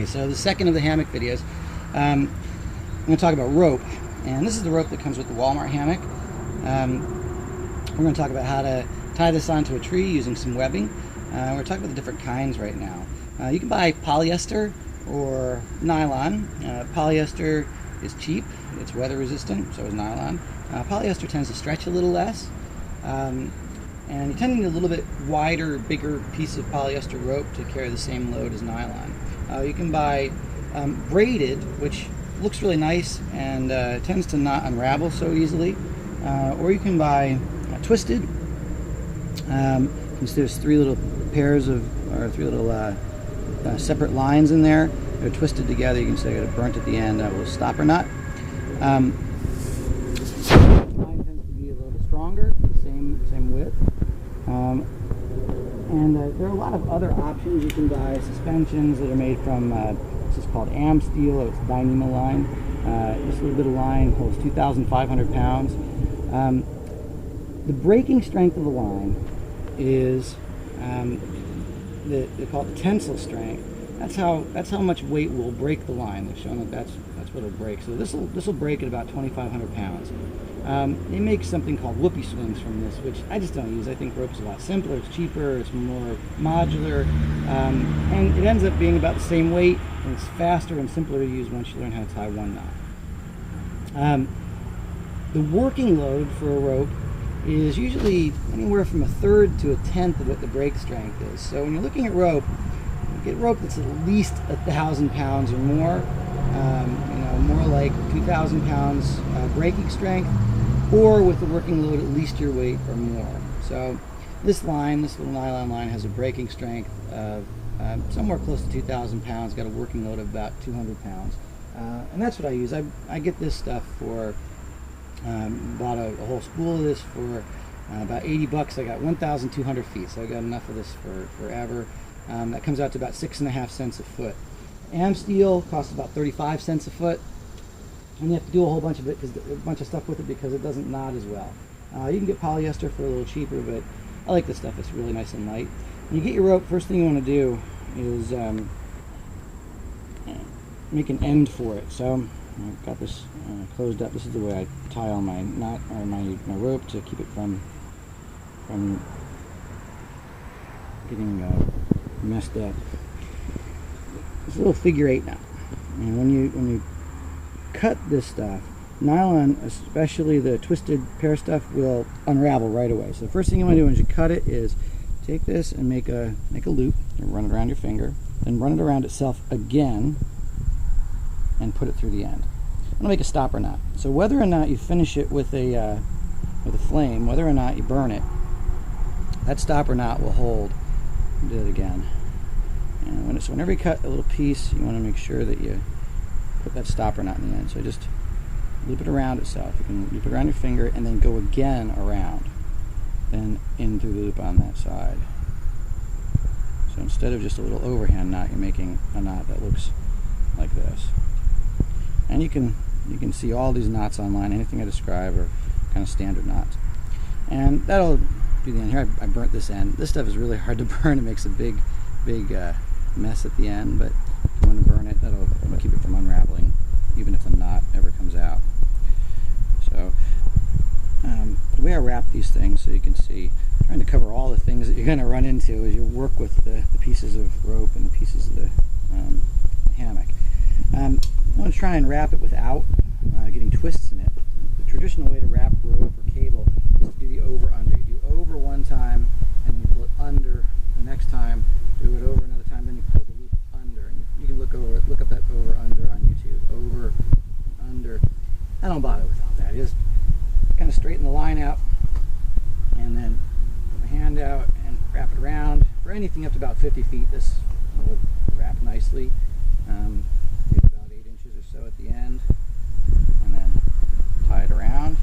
So the second of the hammock videos, I'm going to talk about rope, and this is the rope that comes with the Walmart hammock. We're going to talk about how to tie this onto a tree using some webbing. We're going to talk about the different kinds right now. You can buy polyester or nylon. Polyester is cheap, it's weather resistant, so is nylon. Polyester tends to stretch a little less, and you tend to need a little bit wider, bigger piece of polyester rope to carry the same load as nylon. You can buy braided, which looks really nice and tends to not unravel so easily, or you can buy twisted. There's three little pairs of, or three little separate lines in there. They're twisted together. You can see I got it burnt at the end, a little stopper knot. Line tends to be a little stronger, the same width. And there are a lot of other options. You can buy suspensions that are made from, this is called am steel, or it's Dyneema line. This little bit of line holds 2,500 pounds. The breaking strength of the line is, they call it the tensile strength. That's how much weight will break the line. They've shown that that's what it'll break. So this will break at about 2,500 pounds. They make something called whoopee swings from this, which I just don't use. I think rope's a lot simpler, it's cheaper, it's more modular, and it ends up being about the same weight, and it's faster and simpler to use once you learn how to tie one knot. The working load for a rope is usually anywhere from 1/3 to 1/10 of what the break strength is. So when you're looking at rope, get rope that's at least 1,000 pounds or more, more like 2,000 pounds breaking strength, or with the working load at least your weight or more. So this little nylon line, has a breaking strength of somewhere close to 2,000 pounds, got a working load of about 200 pounds. And that's what I use. I get this stuff for, bought a whole spool of this for about 80 bucks. I got 1,200 feet, so I got enough of this for forever. That comes out to about 6.5 cents a foot. Am steel costs about 35 cents a foot, and you have to do a whole bunch of stuff with it because it doesn't knot as well. You can get polyester for a little cheaper, but I like this stuff. It's really nice and light. When you get your rope, first thing you want to do is make an end for it. So I've got this closed up. This is the way I tie all my knot, or my rope, to keep it from getting messed up. It's a little figure 8 now, and when you cut this stuff, nylon, especially the twisted pair stuff, will unravel right away. So the first thing you want to do when you cut it is take this and make a loop and run it around your finger, then run it around itself again and put it through the end. I'm gonna make a stopper knot. So whether or not you finish it with a flame, whether or not you burn it, that stopper knot will hold. Do it again. And so whenever you cut a little piece, you want to make sure that you put that stopper knot in the end. So just loop it around itself. You can loop it around your finger and then go again around, then in through the loop on that side. So instead of just a little overhand knot, you're making a knot that looks like this. And you can see all these knots online. Anything I describe are kind of standard knots. And that'll do the end. Here I burnt this end. This stuff is really hard to burn. It makes a big mess at the end, but if you want to burn it, that'll keep it from unraveling, even if the knot ever comes out. So the way I wrap these things, so you can see, I'm trying to cover all the things that you're going to run into as you work with the pieces of rope and the pieces of the hammock. I want to try and wrap it without getting twists in it. The traditional way to wrap rope or cable is to do the over-under. You do over one time, and you pull it under the next time. Do it over another time, then you pull the loop under. And you can look up that over-under on YouTube. Over, under. I don't bother with all that. Just kind of straighten the line out, and then put my hand out and wrap it around. For anything up to about 50 feet, this will wrap nicely. Maybe about 8 inches or so at the end, and then tie it around.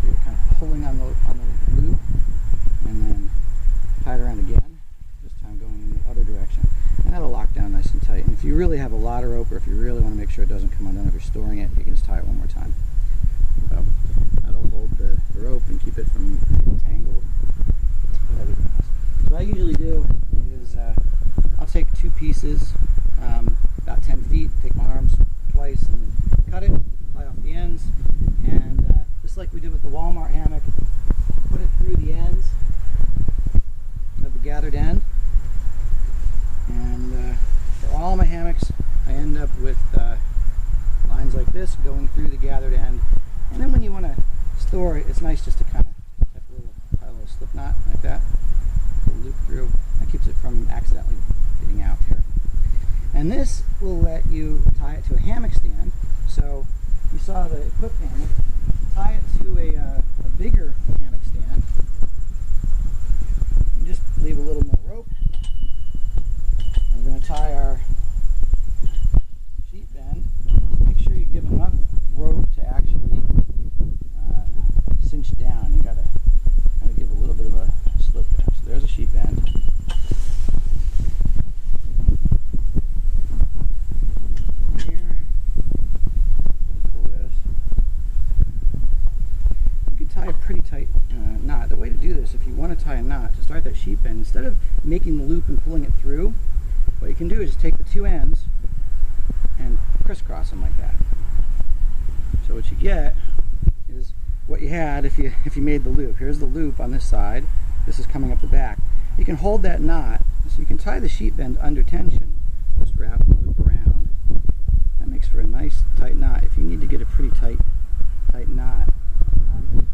So you're kind of pulling on the loop, and then tie it around again, this time going in the other direction, and that'll lock down nice and tight. And if you really have a lot of rope, or if you really want to make sure it doesn't come undone if you're storing it, you can just tie it one more time. So that'll hold the rope and keep it from getting tangled with everything else. So what I usually do is I'll take 2 pieces, about 10 feet. Take my arms twice and then cut it, tie off the ends, and just like we did with the Walmart hammock, put it through the ends of the gathered end. And for all my hammocks, I end up with lines like this going through the gathered end. And then when you want to store it, it's nice just to kind of tie a little slip knot like that, loop through. That keeps it from accidentally getting out here. And this will let you tie it to a hammock stand. So you saw the equipped hammock. Tie it to a bigger hammock stand. You just leave a little more rope. We're going to tie our sheet bend. Make sure you give enough rope to actually cinch down. You gotta give a little bit of a slip there. So there's a sheet bend. Here, pull this. You can tie a pretty tight knot. The way to do this, if you want to tie a knot to start that sheet bend, instead of making the loop and pulling it through, what you can do is just take the two ends and crisscross them like that. So what you get is what you had if you made the loop. Here's the loop on this side. This is coming up the back. You can hold that knot, so you can tie the sheet bend under tension. Just wrap the loop around. That makes for a nice tight knot if you need to get a pretty tight knot.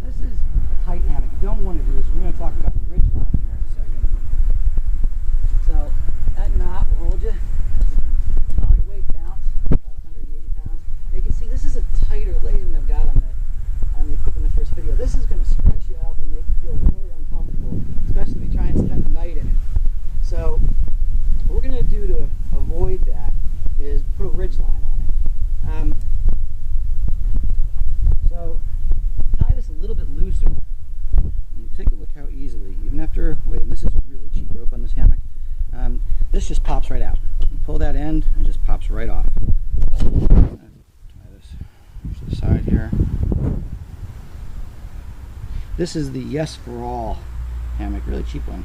This is a tight hammock. You don't want to do this. We're going to talk about the ridge line here in a second. So that knot will hold you. All your weight bounce, about 180 pounds. Now you can see this is a tighter lay than I've got on the equipment in the first video. This is going to scrunch you up and make you feel really uncomfortable, especially if you try and spend the night in it. So what we're going to do to avoid that is put a ridge line on it. So tie this a little bit looser. And take a look how easily, even after, and this is a really cheap rope on this hammock, this just pops right out. You pull that end and it just pops right off. Tie this to the side here. This is the Yes for All hammock, really cheap one.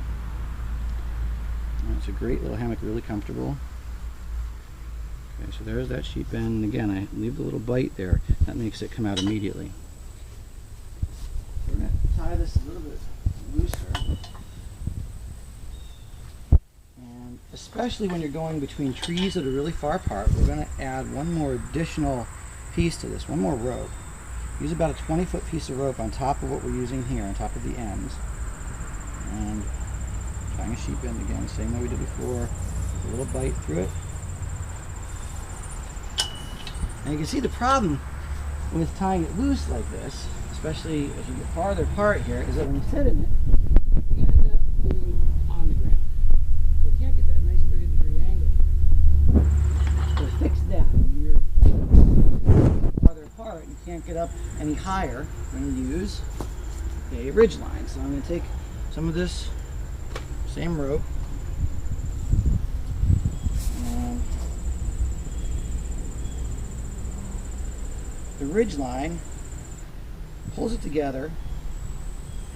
And it's a great little hammock, really comfortable. Okay, so there's that sheet bend. And again, I leave the little bite there. That makes it come out immediately. We're going to tie this a little bit looser. And especially when you're going between trees that are really far apart, we're going to add one more additional piece to this, one more rope. Use about a 20-foot piece of rope on top of what we're using here, on top of the ends. And tying a sheet bend again, same way we did before, a little bite through it. And you can see the problem with tying it loose like this, especially as you get farther apart here, is that when you sit in it, you end up being on the ground. You can't get that nice 30-degree angle. So fixed down. When you're farther apart, you can't get up any higher. We're going to use a ridge line. So I'm going to take some of this same rope and the ridge line pulls it together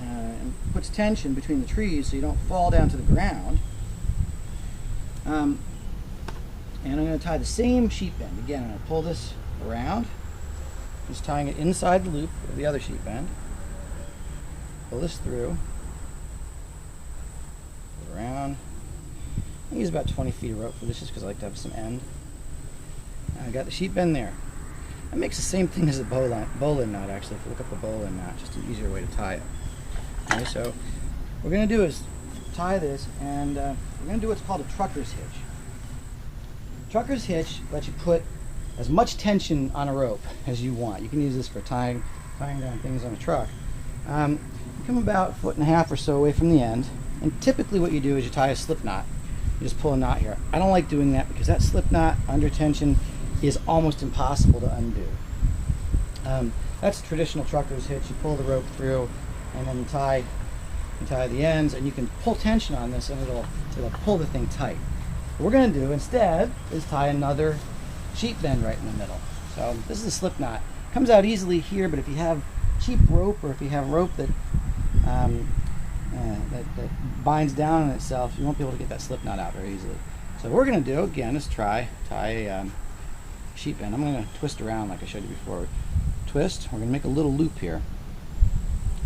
and puts tension between the trees so you don't fall down to the ground. And I'm going to tie the same sheet bend. Again, I'm going to pull this around, just tying it inside the loop of the other sheet bend. Pull this through, pull it around. I use about 20 feet of rope for this just because I like to have some end. I got the sheet bend there. That makes the same thing as a bowline knot, actually. If you look up the bowline knot, just an easier way to tie it. Okay, so what we're going to do is tie this, and we're going to do what's called a trucker's hitch. Trucker's hitch lets you put as much tension on a rope as you want. You can use this for tying down things on a truck. You come about 1.5 feet or so away from the end, and typically what you do is you tie a slip knot. You just pull a knot here. I don't like doing that because that slip knot under tension is almost impossible to undo. That's a traditional trucker's hitch. You pull the rope through and then you tie the ends, and you can pull tension on this and it'll pull the thing tight. What we're going to do instead is tie another sheet bend right in the middle. So this is a slip knot. It comes out easily here, but if you have cheap rope or if you have rope that that binds down on itself, you won't be able to get that slip knot out very easily. So what we're going to do again is tie a sheep bend. I'm going to twist around like I showed you before. Twist. We're going to make a little loop here.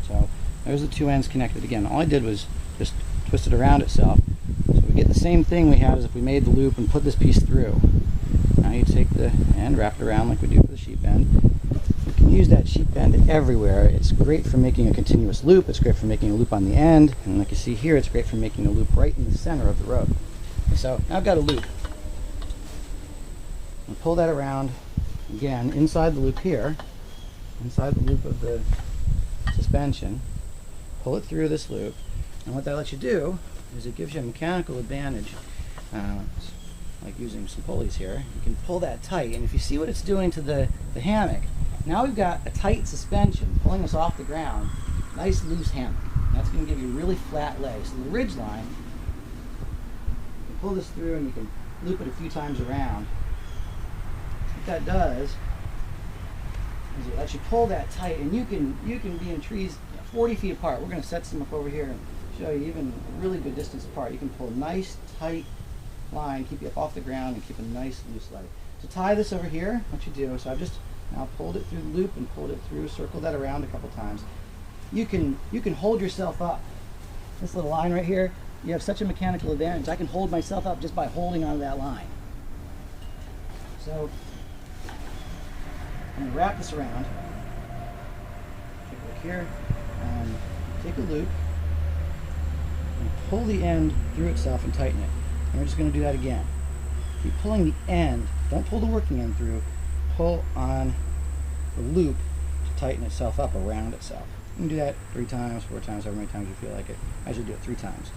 So there's the two ends connected. Again, all I did was just twist it around itself. So we get the same thing we had as if we made the loop and put this piece through. Now you take the end, wrap it around like we do for the sheep bend. You can use that sheep bend everywhere. It's great for making a continuous loop. It's great for making a loop on the end. And like you see here, it's great for making a loop right in the center of the rope. So now I've got a loop. I'll pull that around again inside the loop here, inside the loop of the suspension. Pull it through this loop, and what that lets you do is it gives you a mechanical advantage. Like using some pulleys here, you can pull that tight, and if you see what it's doing to the hammock, now we've got a tight suspension pulling us off the ground. Nice loose hammock. That's going to give you really flat legs. So the ridge line, you can pull this through and you can loop it a few times around. What that does is it lets you pull that tight, and you can be in trees 40 feet apart. We're going to set some up over here and show you even a really good distance apart. You can pull a nice tight line, keep you up off the ground, and keep a nice loose leg. To tie this over here, what you do, so I've just now pulled it through the loop and pulled it through, circled that around a couple times. You can hold yourself up. This little line right here, you have such a mechanical advantage. I can hold myself up just by holding onto that line. So I'm going to wrap this around. Take a look here. Take a loop and pull the end through itself and tighten it. And we're just going to do that again. Keep pulling the end. Don't pull the working end through. Pull on the loop to tighten itself up around itself. You can do that 3 times, 4 times, however many times you feel like it. I should do it 3 times.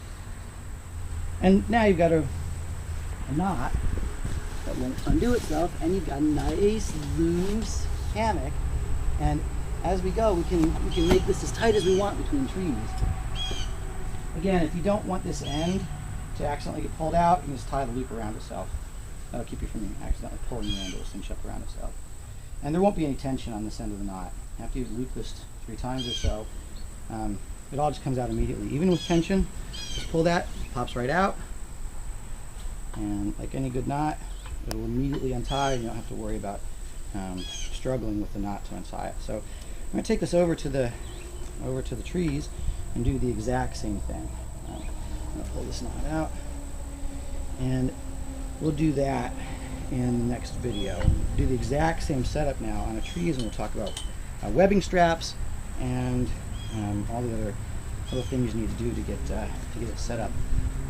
And now you've got a knot that won't undo itself, and you've got a nice loose hammock. And as we go, we can make this as tight as we want between trees. Again, if you don't want this end to accidentally get pulled out, you can just tie the loop around itself. That'll keep you from accidentally pulling the end. It'll cinch up around itself. And there won't be any tension on this end of the knot. After you've looped this 3 times or so, it all just comes out immediately. Even with tension, just pull that, it pops right out. And like any good knot, it'll immediately untie, and you don't have to worry about struggling with the knot to untie it. So I'm going to take this over to the trees and do the exact same thing. I'm going to pull this knot out, and we'll do that in the next video. Do the exact same setup now on the trees, and we'll talk about webbing straps and all the other little things you need to do to get it set up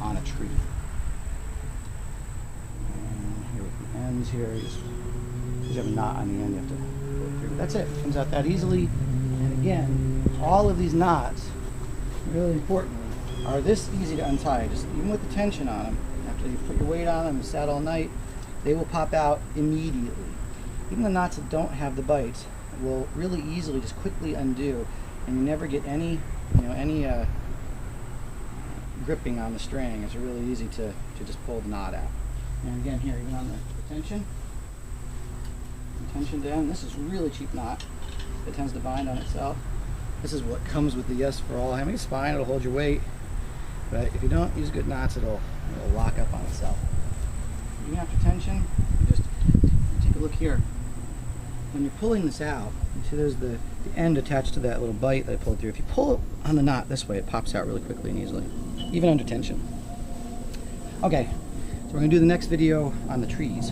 on a tree. And here with the ends here, you have a knot on the end, you have to pull it through. That's it. It comes out that easily. And again, all of these knots, really importantly, are this easy to untie. Just even with the tension on them, after you put your weight on them and sat all night, they will pop out immediately. Even the knots that don't have the bites will really easily just quickly undo, and you never get any gripping on the string. It's really easy to just pull the knot out. And again here, even on the tension down, this is a really cheap knot. It tends to bind on itself. This is what comes with the Yes for All hammock. It's fine, it'll hold your weight, but if you don't use good knots, it'll lock up on itself. Even after tension, you just take a look here. When you're pulling this out, you see there's the end attached to that little bite that I pulled through. If you pull it on the knot this way, it pops out really quickly and easily, even under tension. Okay, so we're going to do the next video on the trees.